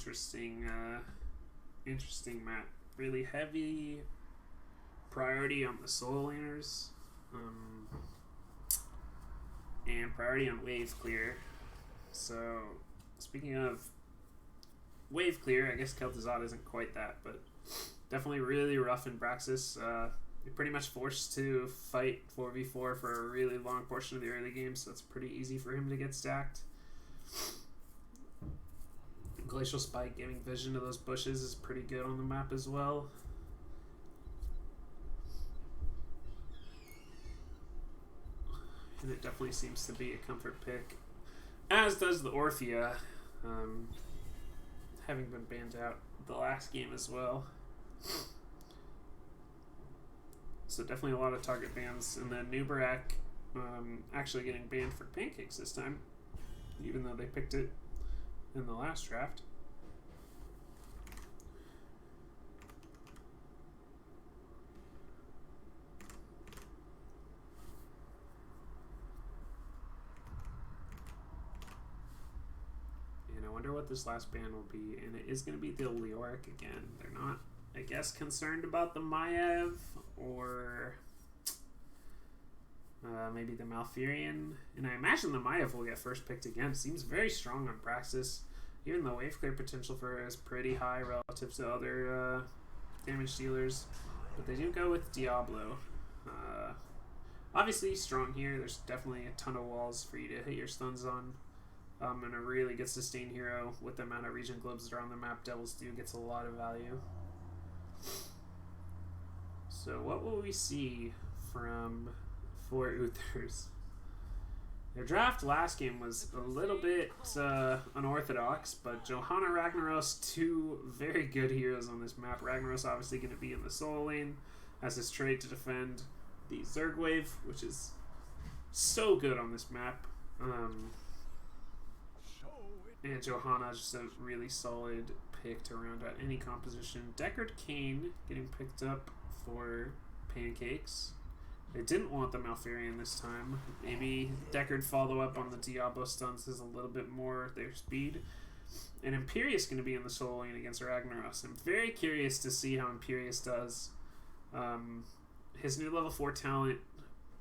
interesting, interesting map. Really heavy priority on the soul laners, and priority on wave clear. So, speaking of wave clear, I guess Kel'Thuzad isn't quite that, but definitely really rough in Braxis. You're pretty much forced to fight 4v4 for a really long portion of the early game, so it's pretty easy for him to get stacked. Glacial Spike giving vision to those bushes is pretty good on the map as well. And it definitely seems to be a comfort pick, as does the Orphea, having been banned out the last game as well. So definitely a lot of target bans, and then Nubarak actually getting banned for Pancakes this time, even though they picked it in the last draft. And I wonder what this last ban will be, and it is going to be the Leoric again. They're not, I guess, concerned about the Maiev or maybe the Malfurion, and I imagine the Maiev will get first picked again. Seems very strong on Praxis, even though wave clear potential for her is pretty high relative to other damage dealers, but they do go with Diablo. Obviously strong here. There's definitely a ton of walls for you to hit your stuns on, and a really good sustain hero with the amount of regen globes that are on the map. Devil's Due gets a lot of value. So what will we see from for Uthers? Their draft last game was a little bit unorthodox, but Johanna, Ragnaros, two very good heroes on this map. Ragnaros obviously going to be in the soul lane as his trade to defend the Zerg wave, which is so good on this map. And Johanna just a really solid pick to round out any composition. Deckard Cain getting picked up for Pancakes. They didn't want the Malfurion this time. Maybe Deckard follow up on the Diablo stuns is a little bit more their speed. And Imperius going to be in the soul lane against Ragnaros. I'm very curious to see how Imperius does. His new level 4 talent,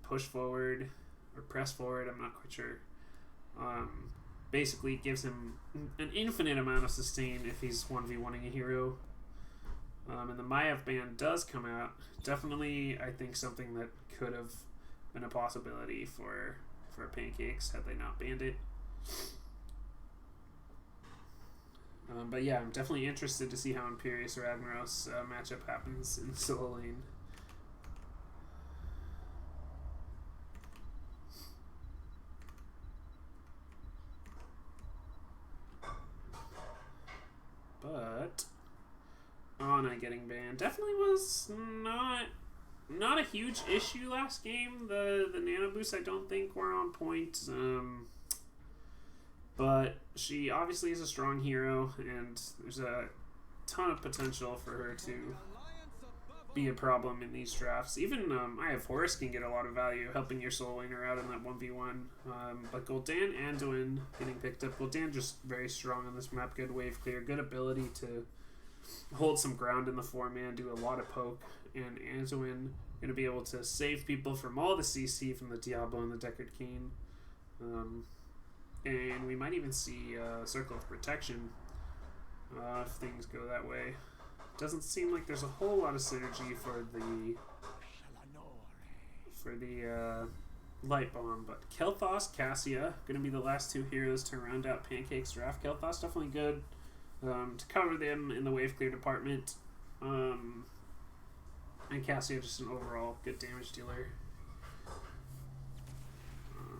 push forward or press forward, I'm not quite sure. Basically gives him an infinite amount of sustain if he's 1v1ing a hero. And the Maiev ban does come out. Definitely, I think, something that could have been a possibility for Pancakes had they not banned it. But yeah, I'm definitely interested to see how Imperius or Ragnaros matchup happens in solo lane. But Ana getting banned definitely was not a huge issue last game. The nano boosts I don't think were on point. But she obviously is a strong hero, and there's a ton of potential for her to be a problem in these drafts. Even I have Horus can get a lot of value helping your soul laner out in that 1v1. But Gul'dan and Anduin getting picked up. Gul'dan just very strong on this map. Good wave clear. Good ability to hold some ground in the 4-man. Do a lot of poke. And Anduin going to be able to save people from all the CC from the Diablo and the Deckard Cain. And we might even see Circle of Protection if things go that way. Doesn't seem like there's a whole lot of synergy for the Light Bomb, but Kel'Thas, Cassia, going to be the last two heroes to round out Pancakes draft. Kel'Thas definitely good to cover them in the wave clear department, and Cassia just an overall good damage dealer.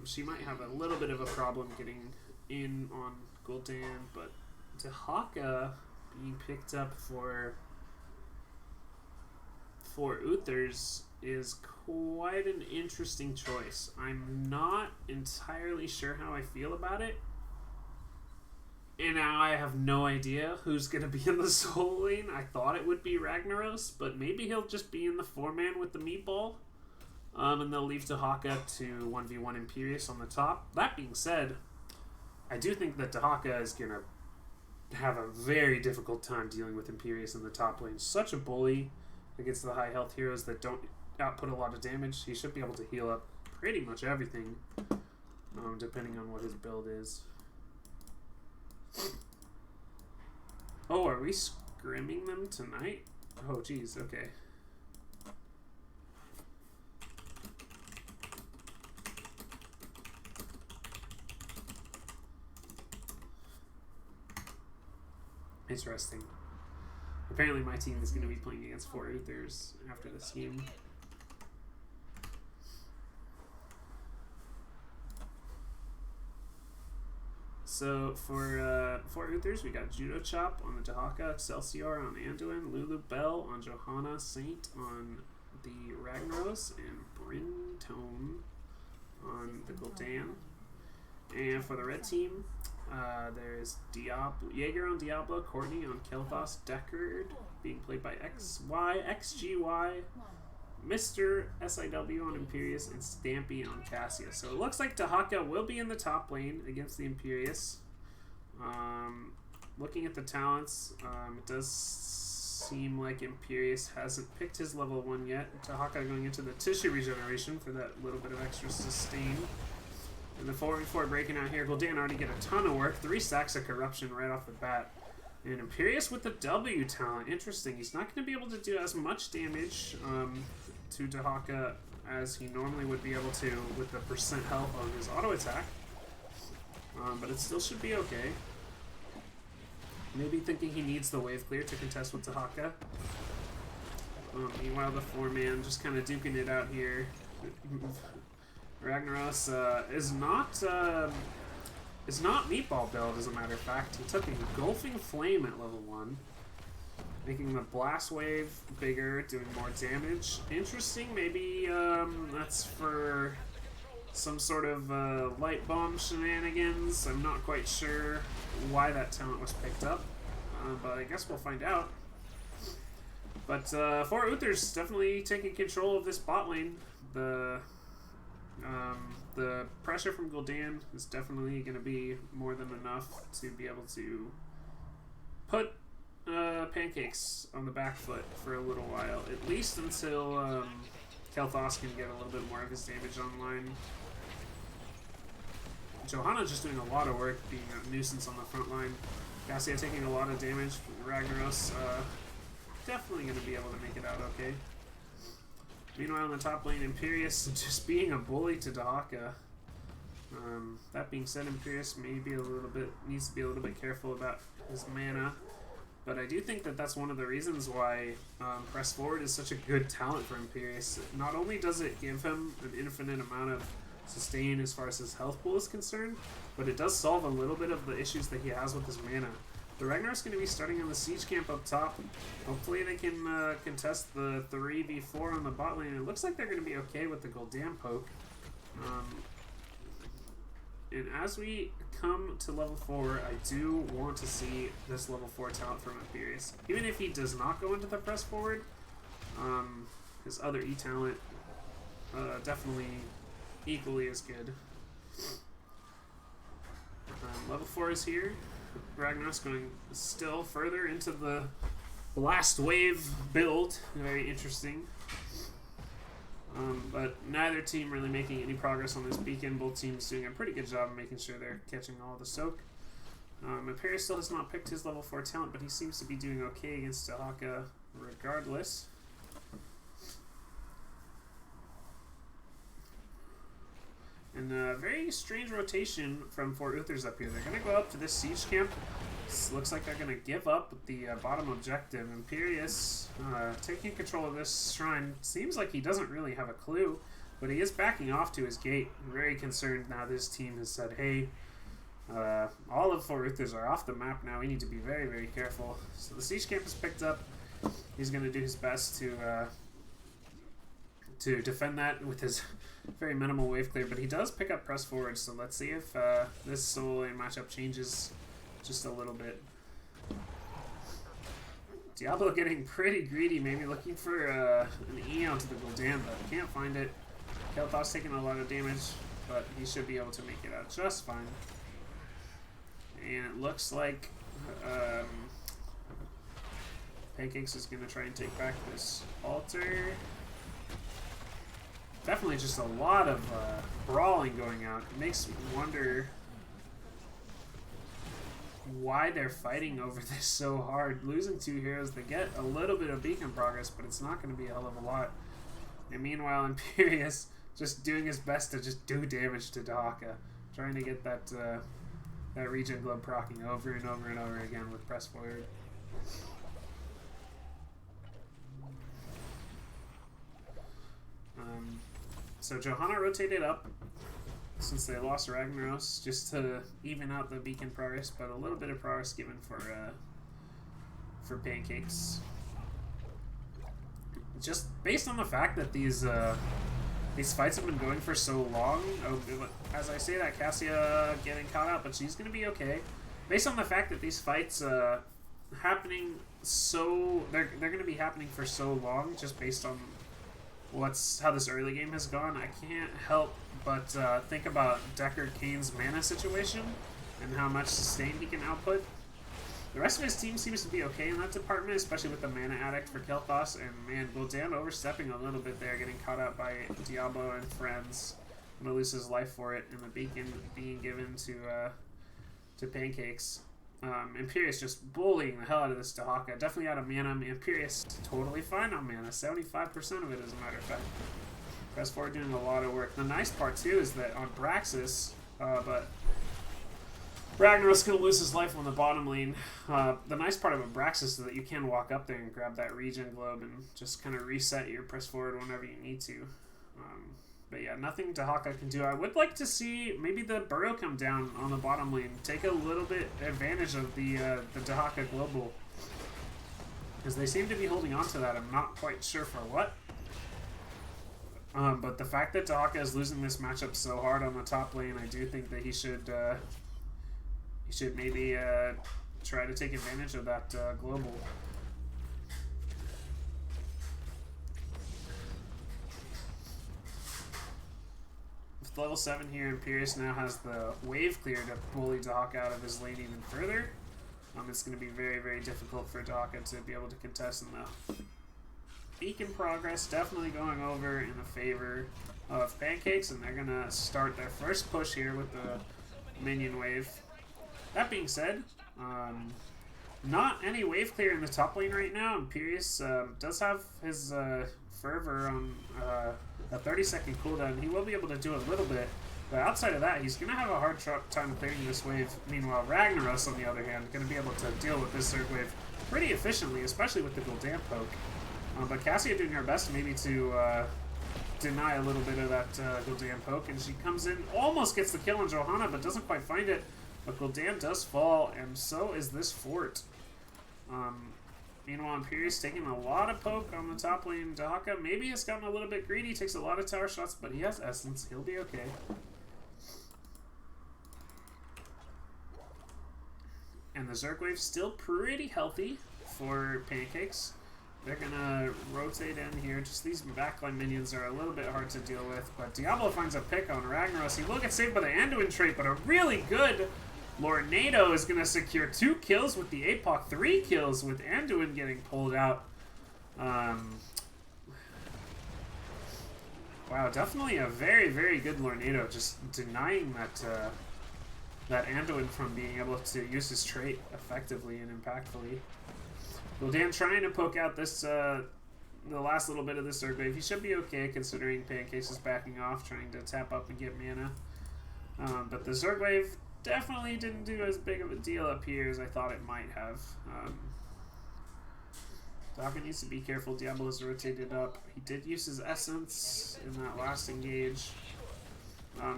She might have a little bit of a problem getting in on Gul'dan, but Dehaka being picked up for Uthers is quite an interesting choice. I'm not entirely sure how I feel about it. And now I have no idea who's going to be in the soul lane. I thought it would be Ragnaros, but maybe he'll just be in the 4-man with the meatball. And they'll leave Dehaka to 1v1 Imperius on the top. That being said, I do think that Dehaka is going to have a very difficult time dealing with Imperius in the top lane. Such a bully against the high health heroes that don't output a lot of damage. He should be able to heal up pretty much everything, depending on what his build is. Oh, are we scrimming them tonight? Oh, geez, okay. Interesting. Apparently my team is going to be playing against 4 Uthers after this game. So for Uthers, we got Judo Chop on the Dahaka, Excelsior on Anduin, Lulu Bell on Johanna, Saint on the Ragnaros, and Bryn Tone on the Gul'dan. And for the red team, there's Jaeger on Diablo, Courtney on Kel'Thas, Deckard being played by XGY, Mr. SIW on Imperius, and Stampy on Cassia. So it looks like Dahaka will be in the top lane against the Imperius. Looking at the talents, it does seem like Imperius hasn't picked his level 1 yet. Dahaka going into the tissue regeneration for that little bit of extra sustain. And the 4v4 breaking out here. Gul'dan already get a ton of work. 3 stacks of corruption right off the bat. And Imperius with the W talent. Interesting. He's not going to be able to do as much damage to Dahaka as he normally would be able to with the percent health on his auto attack. But it still should be okay. Maybe thinking he needs the wave clear to contest with Dahaka. Meanwhile, the 4-man just kind of duking it out here. Ragnaros is not meatball build, as a matter of fact. He took Engulfing Flame at level 1, making the blast wave bigger, doing more damage. Interesting, maybe that's for some sort of light bomb shenanigans. I'm not quite sure why that talent was picked up, but I guess we'll find out. But for Uthers, definitely taking control of this bot lane. The pressure from Gul'dan is definitely going to be more than enough to be able to put Pancakes on the back foot for a little while, at least until Kel'Thas can get a little bit more of his damage online. Johanna just doing a lot of work, being a nuisance on the front line. Cassia taking a lot of damage. Ragnaros definitely going to be able to make it out okay. Meanwhile, in the top lane, Imperius just being a bully to Dahaka. That being said, Imperius needs to be a little bit careful about his mana. But I do think that that's one of the reasons why Press Forward is such a good talent for Imperius. Not only does it give him an infinite amount of sustain as far as his health pool is concerned, but it does solve a little bit of the issues that he has with his mana. The Ragnar's going to be starting on the siege camp up top. Hopefully they can contest the 3v4 on the bot lane. It looks like they're going to be okay with the Gul'dan poke. And as we come to level 4, I do want to see this level 4 talent from Imperius. Even if he does not go into the press forward, his other E talent definitely equally as good. Level 4 is here. Ragnaros going still further into the blast wave build. Very interesting. But neither team really making any progress on this beacon. Both teams doing a pretty good job of making sure they're catching all the soak. Imperius still has not picked his level 4 talent, but he seems to be doing okay against Dahaka regardless. And a very strange rotation from 4 Uthers up here. They're going to go up to this siege camp. This looks like they're going to give up the bottom objective. Imperius taking control of this shrine. Seems like he doesn't really have a clue, but he is backing off to his gate. I'm very concerned now this team has said, hey, all of 4 Uthers are off the map now. We need to be very, very careful. So the siege camp is picked up. He's going to do his best to defend that with his very minimal wave clear, but he does pick up press forward, so let's see if this solo lane matchup changes just a little bit. Diablo getting pretty greedy, maybe looking for an E onto the Gul'dan, but can't find it. Kel'Thas taking a lot of damage, but he should be able to make it out just fine. And it looks like Pancakes is going to try and take back this altar. Definitely just a lot of brawling going out. It makes me wonder why they're fighting over this so hard. Losing 2 heroes, they get a little bit of beacon progress, but it's not going to be a hell of a lot. And meanwhile, Imperius just doing his best to just do damage to Dahaka, trying to get that that regen globe proccing over and over and over again with press forward. So Johanna rotated up since they lost Ragnaros just to even out the beacon progress, but a little bit of progress given for Pancakes. Just based on the fact that these fights have been going for so long. As I say that, Cassia getting caught out, but she's gonna be okay. Based on the fact that these fights happening so they're gonna be happening for so long, just based on how this early game has gone, I can't help but think about Deckard Cain's mana situation and how much sustain he can output. The rest of his team seems to be okay in that department, especially with the mana addict for Kel'Thas, and man, Gul'dan overstepping a little bit there, getting caught out by Diablo and friends. Gonna lose his life for it, and the beacon being given to Pancakes. Imperius just bullying the hell out of this Dahaka. Definitely out of mana. Imperius totally fine on mana. 75% of it, as a matter of fact. Press forward doing a lot of work. The nice part, too, is that on Braxis, but Ragnaros going to lose his life on the bottom lane. The nice part of a Braxis is that you can walk up there and grab that regen globe and just kind of reset your press forward whenever you need to. But yeah, nothing Dahaka can do. I would like to see maybe the Burrow come down on the bottom lane. Take a little bit advantage of the Dahaka global. Because they seem to be holding on to that. I'm not quite sure for what. But the fact that Dahaka is losing this matchup so hard on the top lane, I do think that he should maybe try to take advantage of that global. With level 7 here, Imperius now has the wave clear to bully Dahaka out of his lane even further. It's going to be very, very difficult for Dahaka to be able to contest in the beacon progress. Definitely going over in the favor of Pancakes, and they're going to start their first push here with the minion wave. That being said, not any wave clear in the top lane right now. Imperius does have his fervor on a 30-second cooldown. He will be able to do a little bit, but outside of that, he's going to have a hard time clearing this wave. Meanwhile, Ragnaros, on the other hand, going to be able to deal with this Zerg wave pretty efficiently, especially with the Gul'dan poke. But Cassia doing her best maybe to deny a little bit of that Gul'dan poke, and she comes in, almost gets the kill on Johanna, but doesn't quite find it. But Gul'dan does fall, and so is this fort. Meanwhile, Imperius taking a lot of poke on the top lane. Dahaka maybe has gotten a little bit greedy, takes a lot of tower shots, but he has essence. He'll be okay. And the Zerg wave's still pretty healthy for Pancakes. They're going to rotate in here. Just these backline minions are a little bit hard to deal with. But Diablo finds a pick on Ragnaros. He will get saved by the Anduin trait, but a really good Lornado is going to secure 2 kills with the APOC, 3 kills with Anduin getting pulled out. Wow, definitely a very, very good Lornado, just denying that Anduin from being able to use his trait effectively and impactfully. Gul'dan trying to poke out this the last little bit of this Zerg wave. He should be okay considering Pancakes is backing off, trying to tap up and get mana. But the Zerg wave definitely didn't do as big of a deal up here as I thought it might have. Dahaka needs to be careful. Diablo is rotated up. He did use his essence in that last engage.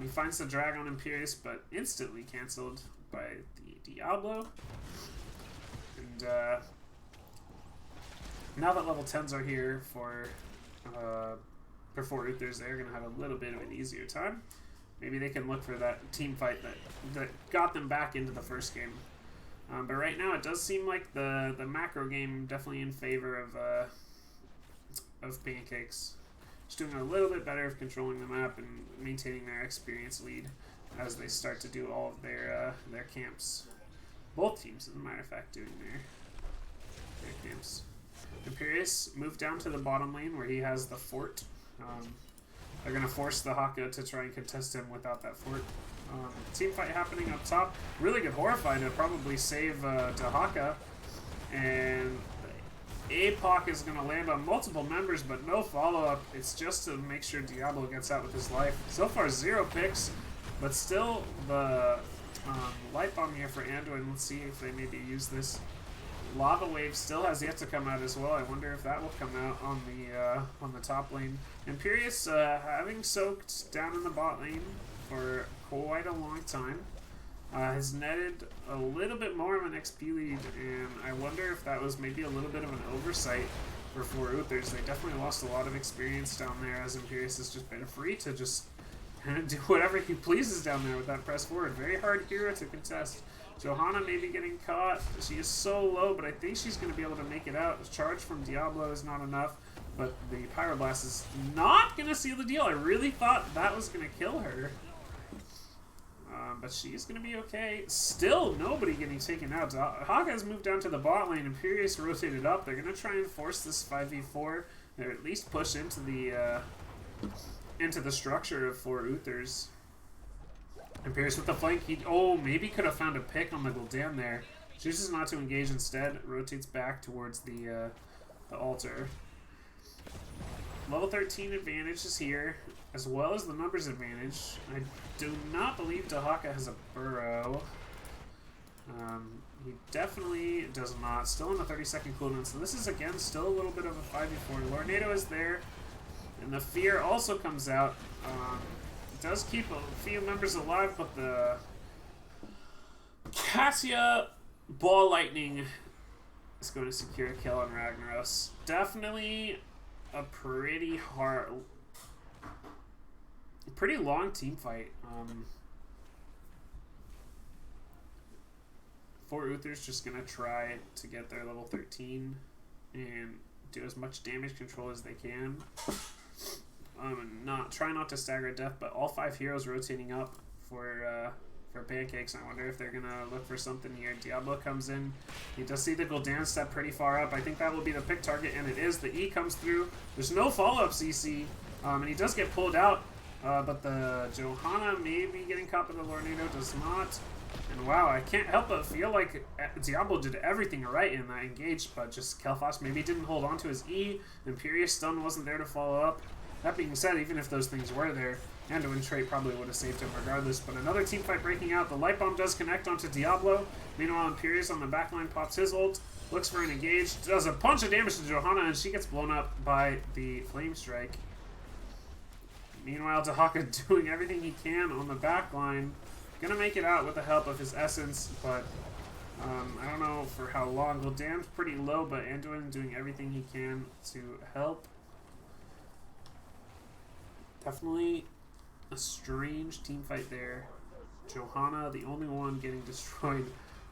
He finds the drag on Imperius, but instantly cancelled by the Diablo. And now that level 10s are here for Uthers, they're going to have a little bit of an easier time. Maybe they can look for that team fight that got them back into the first game. But right now it does seem like the macro game definitely in favor of Pancakes. Just doing a little bit better of controlling the map and maintaining their experience lead as they start to do all of their camps. Both teams, as a matter of fact, doing their camps. Imperius moved down to the bottom lane where he has the fort. They're going to force the Haka to try and contest him without that fort. Team fight happening up top. Really good Horrify to probably save Haka. And APOC is going to land on multiple members, but no follow-up. It's just to make sure Diablo gets out with his life. So far, 0 picks, but still the Light Bomb here for Anduin. Let's see if they maybe use this. Lava Wave still has yet to come out as well. I wonder if that will come out on the top lane. Imperius having soaked down in the bot lane for quite a long time. Has netted a little bit more of an XP lead, and I wonder if that was maybe a little bit of an oversight for Uthers. They definitely lost a lot of experience down there, as Imperius has just been free to just kind of do whatever he pleases down there with that press forward. Very hard hero to contest. Johanna may be getting caught. She is so low, but I think she's going to be able to make it out. The charge from Diablo is not enough, but the Pyroblast is not going to seal the deal. I really thought that was going to kill her. But she's going to be okay. Still nobody getting taken out. Haka has moved down to the bot lane. Imperius rotated up. They're going to try and force this 5v4. Or at least push into the structure of Uthers. Imperius with the flank. He maybe could have found a pick on the Gul'dan there. Chooses not to engage instead. Rotates back towards the altar. Level 13 advantage is here, as well as the numbers advantage. I do not believe Dahaka has a burrow. He definitely does not. Still on the 30-second cooldown, so this is, again, still a little bit of a 5v4. Lornado is there, and the Fear also comes out. It does keep a few members alive, but the Cassia Ball Lightning is going to secure a kill on Ragnaros. Definitely a pretty long team fight. Uthers just gonna try to get their level 13 and do as much damage control as they can. Try not to stagger death, but all 5 heroes rotating up for Pancakes. I wonder if they're gonna look for something here. Diablo comes in. He does see the Gul'dan step pretty far up. I think that will be the pick target, and it is. The E comes through. There's no follow-up CC, and he does get pulled out, but the Johanna may be getting caught, but the Lornado does not. And wow, I can't help but feel like Diablo did everything right in that engage, but just Kel'Thas maybe didn't hold on to his E. Imperius stun wasn't there to follow up. That being said, even if those things were there, Anduin trait probably would have saved him regardless. But another team fight breaking out. The Light Bomb does connect onto Diablo. Meanwhile, Imperius on the backline pops his ult, looks for an engage, does a bunch of damage to Johanna, and she gets blown up by the Flame Strike. Meanwhile, Dahaka doing everything he can on the backline. Gonna make it out with the help of his Essence, but I don't know for how long. Gul'dan's pretty low, but Anduin doing everything he can to help. Definitely a strange team fight there. Johanna, the only one getting destroyed.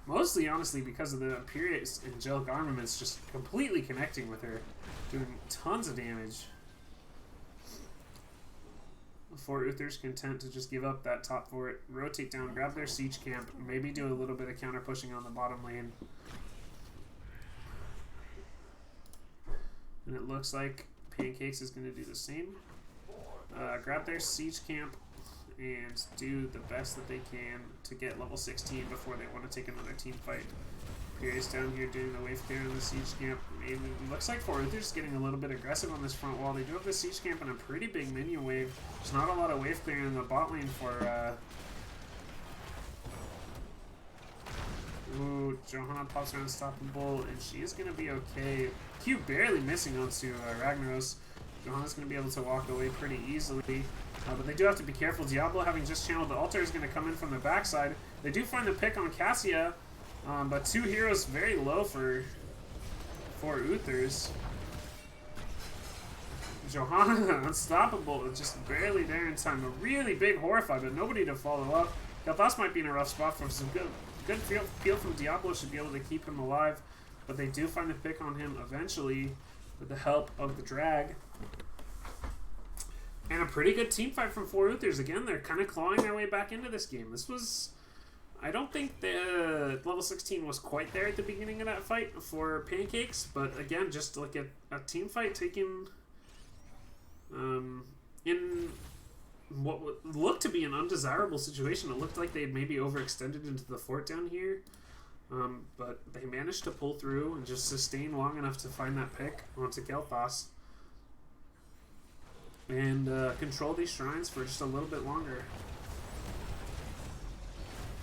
Mostly, honestly, because of the Imperius Angelic Armaments just completely connecting with her. Doing tons of damage. Uthers content to just give up that top fort, rotate down, grab their siege camp, maybe do a little bit of counter pushing on the bottom lane. And it looks like Pancakes is going to do the same. Grab their siege camp and do the best that they can to get level 16 before they want to take another team fight. Imperius down here doing the wave clear in the siege camp. It looks like Uthers getting a little bit aggressive on this front wall. They do have the siege camp and a pretty big minion wave. There's not a lot of wave clearing in the bot lane for Johanna pops her unstoppable, and she is going to be okay. Q barely missing onto Ragnaros. Johanna's going to be able to walk away pretty easily. But they do have to be careful. Diablo, having just channeled the altar, is going to come in from the backside. They do find the pick on Cassia, but 2 heroes very low for Uthers. Johanna, unstoppable, just barely there in time. A really big Horrify, but nobody to follow up. Kel'Thas might be in a rough spot for some good field from Diablo. Should be able to keep him alive, but they do find a pick on him eventually with the help of the drag. And a pretty good team fight from Uthers. Again, they're kind of clawing their way back into this game. This was I don't think the level 16 was quite there at the beginning of that fight for Pancakes, but again, just like a team fight taken in what looked to be an undesirable situation. It looked like they had maybe overextended into the fort down here, but they managed to pull through and just sustain long enough to find that pick onto Kel'Thas and control these shrines for just a little bit longer.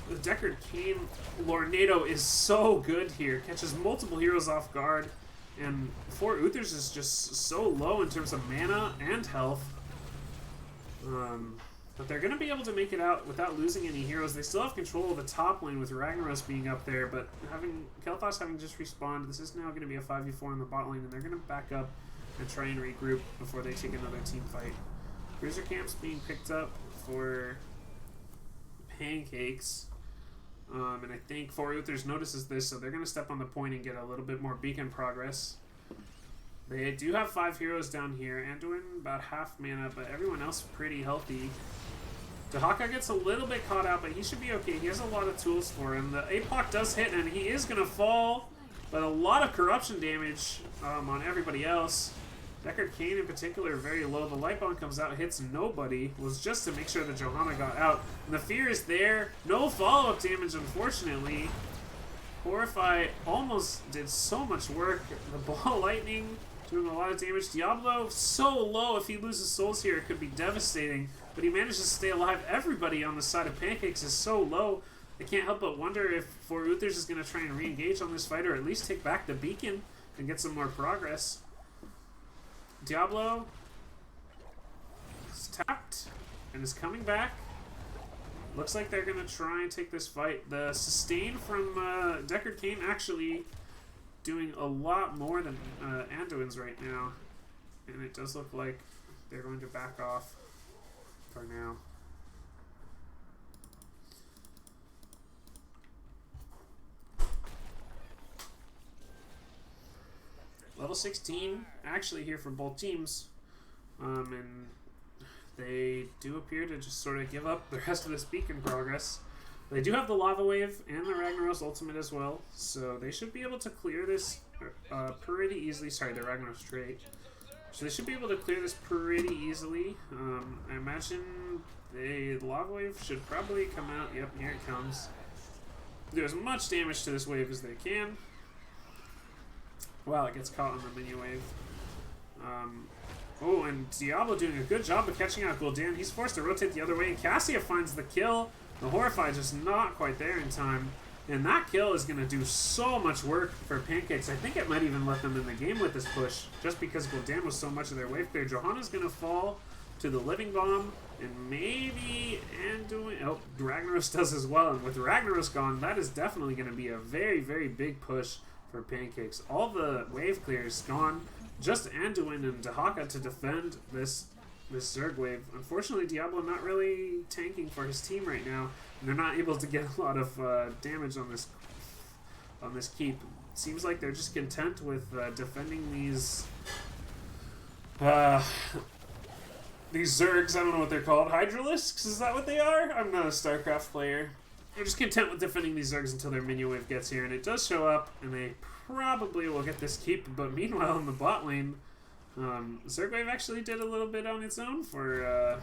The Deckard Cain Lornado is so good here. Catches multiple heroes off guard. And 4 Uthers is just so low in terms of mana and health. But they're going to be able to make it out without losing any heroes. They still have control of the top lane with Ragnaros being up there. But Kel'Thas having just respawned, this is now going to be a 5v4 in the bot lane. And they're going to back up and try and regroup before they take another team fight. Cruiser camps being picked up for Pancakes. And I think 4 Uthers notices this, so they're going to step on the point and get a little bit more beacon progress. They do have 5 heroes down here. Anduin about half mana, but everyone else pretty healthy. Dahaka gets a little bit caught out, but he should be okay. He has a lot of tools for him. The APOC does hit, and he is going to fall, but a lot of corruption damage on everybody else. Deckard Cain in particular very low. The light bomb comes out, hits nobody. Was just to make sure that Johanna got out. And the fear is there. No follow-up damage, unfortunately. Horrify almost did so much work. The ball lightning doing a lot of damage. Diablo so low. If he loses souls here, it could be devastating. But he manages to stay alive. Everybody on the side of Pancakes is so low. I can't help but wonder if 4 Uthers is going to try and re-engage on this fight, or at least take back the beacon and get some more progress. Diablo is tapped and is coming back. Looks like they're going to try and take this fight. The sustain from Deckard Cain actually doing a lot more than Anduin's right now. And it does look like they're going to back off for now. Level 16 actually here for both teams, and they do appear to just sort of give up the rest of this beacon progress. They do have the Lava Wave and the Ragnaros ultimate as well, so they should be able to clear this pretty easily. Sorry, the Ragnaros trait. So they should be able to clear this pretty easily. I imagine the Lava Wave should probably come out. Yep, here it comes. Do as much damage to this wave as they can. Wow, it gets caught on the mini wave. Oh, and Diablo doing a good job of catching out Gul'dan. He's forced to rotate the other way, and Cassia finds the kill. The Horrify just not quite there in time. And that kill is going to do so much work for Pancakes. I think it might even let them in the game with this push, just because Gul'dan was so much of their wave clear. Johanna's going to fall to the Living Bomb, and maybe Anduin... Oh, Ragnaros does as well. And with Ragnaros gone, that is definitely going to be a very, very big push for Pancakes. All the wave clears gone. Just Anduin and Dahaka to defend this Zerg wave. Unfortunately, Diablo not really tanking for his team right now, and they're not able to get a lot of damage on this keep. Seems like they're just content with defending these Zergs. I don't know what they're called. Hydralisks? Is that what they are? I'm not a StarCraft player. They're just content with defending these Zergs until their minion wave gets here, and it does show up, and they probably will get this keep. But meanwhile, in the bot lane, Zerg wave actually did a little bit on its own for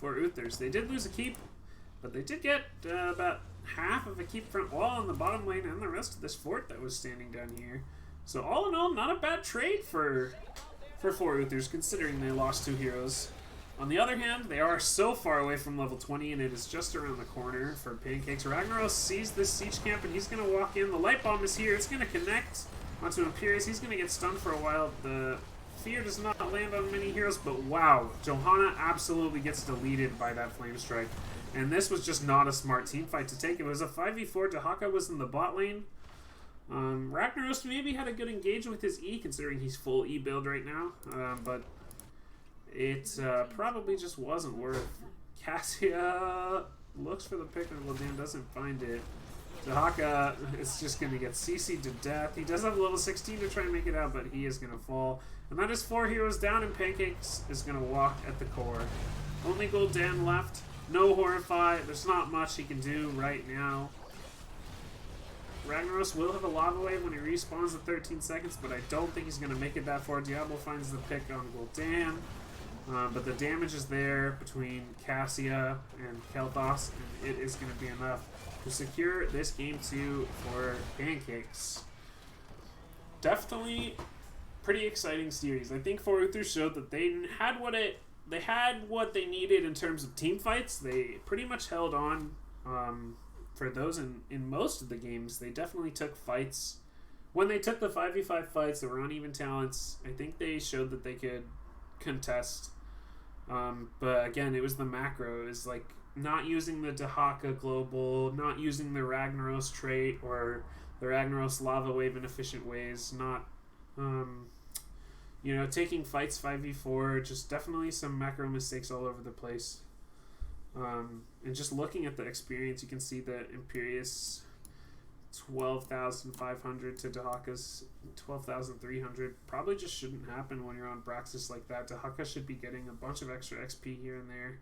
Uthers. They did lose a keep, but they did get about half of a keep front wall on the bottom lane and the rest of this fort that was standing down here. So all in all, not a bad trade for 4 Uthers, considering they lost 2 heroes. On the other hand, they are so far away from level 20, and it is just around the corner for Pancakes. Ragnaros sees this siege camp, and he's going to walk in. The light bomb is here. It's going to connect onto Imperius. He's going to get stunned for a while. The fear does not land on many heroes, but wow, Johanna absolutely gets deleted by that flame strike. And this was just not a smart team fight to take. It was a 5v4. Dahaka was in the bot lane. Ragnaros maybe had a good engage with his E, considering he's full E build right now, but it probably just wasn't worth. Cassia looks for the pick and Gul'dan doesn't find it. Dahaka is just going to get CC'd to death. He does have level 16 to try and make it out, but he is going to fall. And that is 4 heroes down, and Pancakes is going to walk at the core. Only Gul'dan left. No Horrify. There's not much he can do right now. Ragnaros will have a Lava Wave when he respawns in 13 seconds, but I don't think he's going to make it that far. Diablo finds the pick on Gul'dan. But the damage is there between Cassia and Kel'Thas, and it is going to be enough to secure this game 2 for Pancakes. Definitely pretty exciting series. I think Uthers showed that they had what they needed in terms of team fights. They pretty much held on for those in most of the games. They definitely took fights. When they took the 5v5 fights, there were uneven talents. I think they showed that they could contest. But again, it was the macro. It was like not using the Dahaka global, not using the Ragnaros trait or the Ragnaros lava wave in efficient ways, not taking fights 5v4, just definitely some macro mistakes all over the place. And just looking at the experience, you can see that Imperius 12,500 to Dahaka's 12,300 probably just shouldn't happen when you're on Braxis like that. Dahaka should be getting a bunch of extra XP here and there.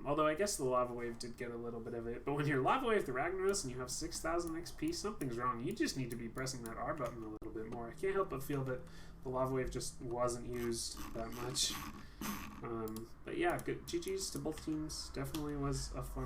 Although I guess the Lava Wave did get a little bit of it. But when you're Lava Wave the Ragnaros and you have 6,000 XP, something's wrong. You just need to be pressing that R button a little bit more. I can't help but feel that the Lava Wave just wasn't used that much. But yeah, good GG's to both teams. Definitely was a fun